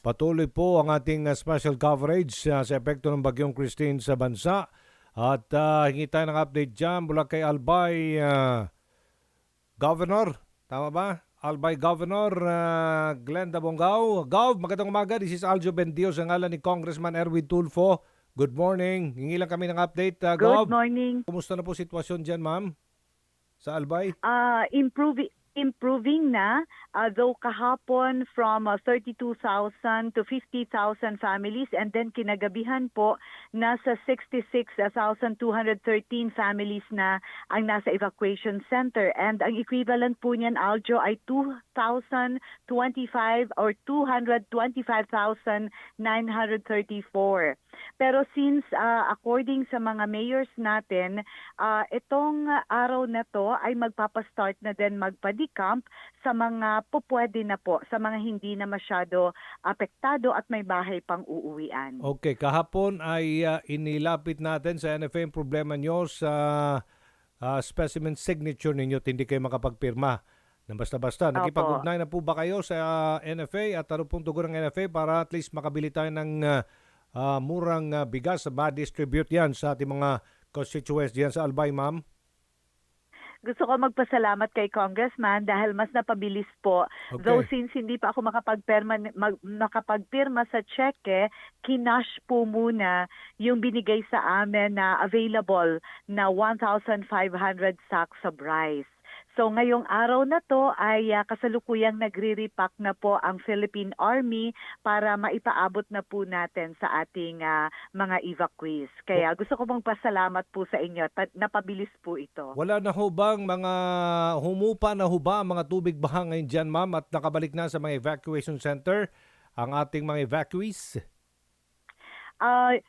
Patuloy po ang ating special coverage sa epekto ng Bagyong Christine sa bansa. At hingi tayo ng update dyan mula kay Albay Governor. Tama ba? Albay Governor Glenda Bongao. Gov, magandang umaga. This is Aljo Bendio sa ngalan ni Congressman Erwin Tulfo. Good morning. Hingi lang kami ng update. Gov, Good morning. kumusta na po sitwasyon dyan, ma'am? Sa Albay? Improving na, though kahapon from 32,000 to 50,000 families, and then kinagabihan po nasa 66,213 families na ang nasa evacuation center, and ang equivalent po niyan, Aljo, ay 2,025 or 225,934. Pero since according sa mga mayors natin, itong araw na to ay magpapastart na din magpa-decamp sa mga pupwede na po, sa mga hindi na masyado apektado at may bahay pang uuwian. Okay, kahapon ay inilapit natin sa NFA yung problema nyo sa specimen signature ninyo at hindi kayo makapagpirma na basta-basta. Nakipag-ugnay na po ba kayo sa NFA at ano pong tugon ng NFA para at least makabili tayo ng murang bigas, ma-distribute yan sa ating mga constituents diyan sa Albay, ma'am? Gusto ko magpasalamat kay Congressman dahil mas napabilis po. Okay. Though since hindi pa ako makapagpirma sa cheque, kinash po muna yung binigay sa amin na available na 1,500 sacks of rice. So ngayong araw na to ay kasalukuyang nagre-repack na po ang Philippine Army para maipaabot na po natin sa ating mga evacuees. Kaya gusto ko magpasalamat po sa inyo at napabilis po ito. Wala na ho bang mga humupa na ho ba ang mga tubig baha ngayon dyan, ma'am, at nakabalik na sa mga evacuation center ang ating mga evacuees?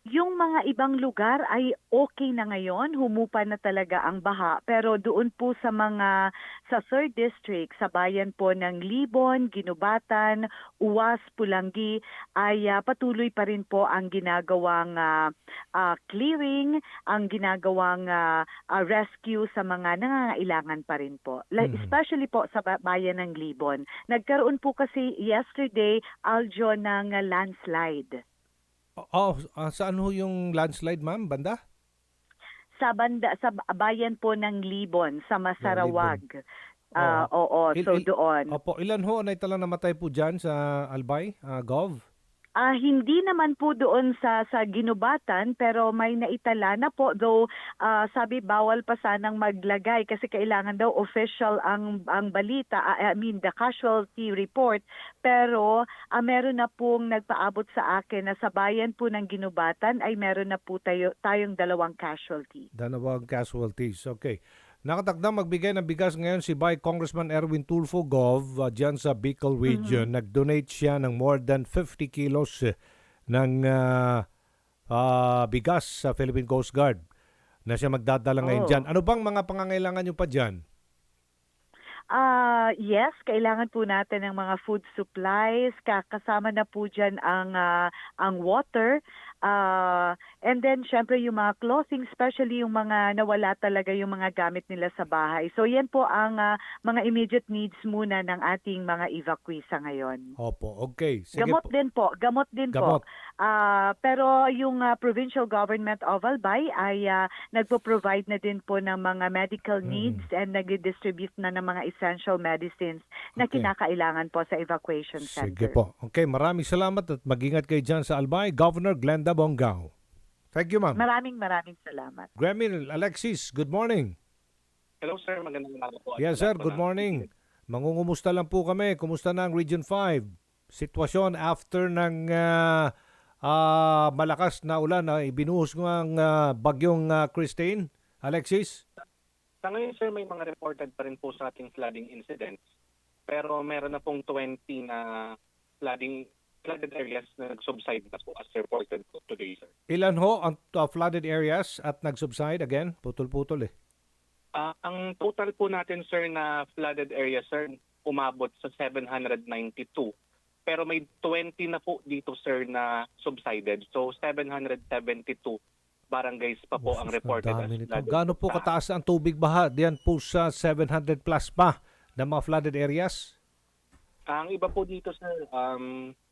Yung mga ibang lugar ay okay na ngayon, humupa na talaga ang baha. Pero doon po sa 3rd District, sa bayan po ng Libon, Ginubatan, Uwas, Pulangi, ay patuloy pa rin po ang ginagawang clearing, ang ginagawang rescue sa mga nangangailangan pa rin po. Especially po sa bayan ng Libon. Nagkaroon po kasi yesterday, Aljo, ng landslide. Saan ho yung landslide, ma'am? Banda? Sa bayan po ng Libon, sa Masarawag. Doon. Opo, ilan ho na italang namatay po dyan sa Albay, Gov? Hindi naman po doon sa Ginubatan, pero may naitala na po, though sabi bawal pa sanang maglagay kasi kailangan daw official ang balita, the casualty report. Pero meron na pong nagpaabot sa akin na sa bayan po ng Ginubatan ay meron na po tayong 2 casualty. 2 casualties, okay. Nakatakdang magbigay ng bigas ngayon si Vice Congressman Erwin Tulfo, Gov, dyan sa Bicol Region. Nag-donate siya ng more than 50 kilos ng bigas sa Philippine Coast Guard na siya magdadala ngayon dyan. Ano bang mga pangangailangan nyo pa dyan? Yes, kailangan po natin ng mga food supplies, kasama na po dyan ang water, and then syempre yung mga clothing, especially yung mga nawala talaga yung mga gamit nila sa bahay. So yan po ang mga immediate needs muna ng ating mga evacuees sa ngayon. Opo, okay. Sige Gamot po. din po. Pero yung provincial government of Albay ay nagpo-provide na din po ng mga medical needs and nag-distribute na ng mga essential medicines na kinakailangan po sa evacuation center. Sige po. Okay, maraming salamat at mag-ingat kayo dyan sa Albay. Governor Glenda Bongao. Thank you, ma'am. Maraming salamat. Gramil Alexis, good morning. Hello sir, magandang umaga po. Yes sir, good morning. Mangungumusta lang po kami. Kumusta na ang Region 5? Sitwasyon after ng malakas na ulan na ibinuhos ng bagyong Christine. Alexis? Sa ngayon sir, may mga reported pa rin po sa ating flooding incidents. Pero meron na pong 20 na flooded areas na nag-subside na po as reported po today sir. Ilan ho ang flooded areas at nag-subside? Again, putol-putol eh. Ang total po natin sir na flooded areas sir, umabot sa 792. Pero may 20 na po dito sir na subsided. So 772 barangays pa po ang reported as flooded. Gaano po kataas ang tubig baha? Diyan po sa 700 plus pa na mga flooded areas? Ang iba po dito sir,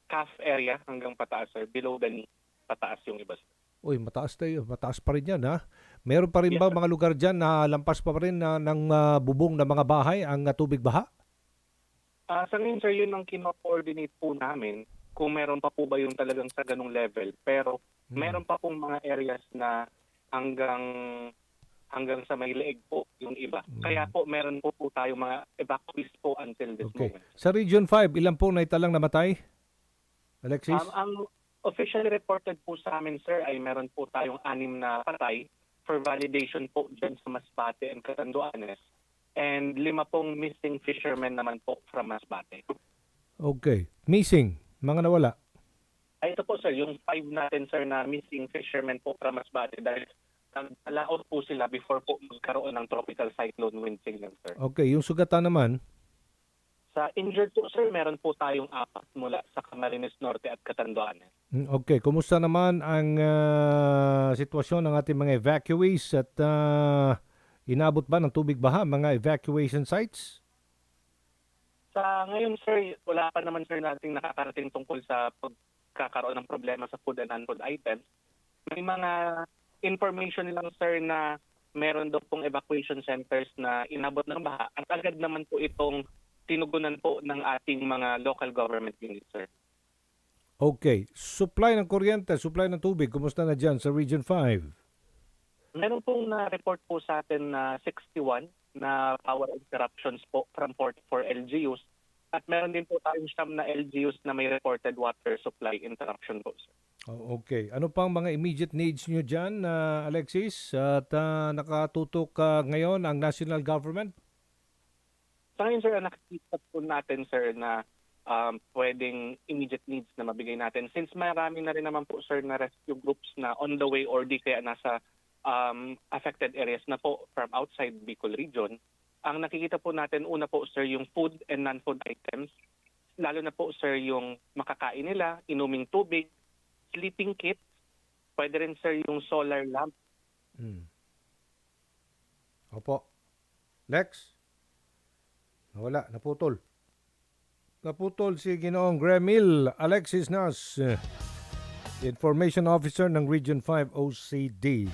calf area hanggang pataas, sir. Below the knee, pataas yung iba, sir. Uy, mataas tayo. Mataas pa rin yan, ha? Meron pa rin Yes, ba sir. mga lugar dyan na lampas pa rin ng bubong ng mga bahay ang tubig baha? Sa ngayon, sir, yun ang kino-coordinate po namin kung meron pa po ba yung talagang sa ganung level. Pero meron pa pong mga areas na hanggang sa may leeg po yung iba. Kaya po meron po tayong mga evacuees po until this Okay. moment. Sa Region 5, ilan po naitalang namatay? Alexis? Ang officially reported po sa amin, sir, ay meron po tayong 6 na patay for validation po dyan sa Masbate and Catanduanes. And 5 pong missing fishermen naman po from Masbate. Okay. Missing. Mga nawala. Ay, ito po, sir, yung 5 natin, sir, na missing fishermen po from Masbate dahil nag-alaot po sila before po magkaroon ng tropical cyclone wind signal, sir. Okay. Yung sugatan naman, Sa injured po, sir, meron po tayong 4 mula sa Camarines Norte at Catanduanes. okay. Kumusta naman ang sitwasyon ng ating mga evacuees at inabot ba ng tubig baha mga evacuation sites? Sa ngayon, sir, wala pa naman, sir, nating nakakarating tungkol sa pagkakaroon ng problema sa food and non-food items. May mga information lang, sir, na meron daw pong evacuation centers na inabot ng baha at agad naman po itong tinugunan po ng ating mga local government units, sir. Okay. Supply ng kuryente, supply ng tubig, kumusta na dyan sa Region 5? Meron pong na-report po sa atin na 61 na power interruptions po from 44 LGUs at meron din po tayong 9 na LGUs na may reported water supply interruption po, sir. Oh, okay. Ano pang mga immediate needs nyo dyan, Alexis? At nakatutok ngayon ang national government? Sa ngayon, sir, nakikita po natin, sir, na pwedeng immediate needs na mabigay natin. Since marami na rin naman po, sir, na rescue groups na on the way or di kaya nasa affected areas na po from outside Bicol region, ang nakikita po natin, una po, sir, yung food and non-food items. Lalo na po, sir, yung makakain nila, inuming tubig, sleeping kits, pwede rin, sir, yung solar lamp. Opo. Lex? Wala, naputol. Naputol si Ginoong Gremil Alexis Nas, Information Officer ng Region 5 OCD.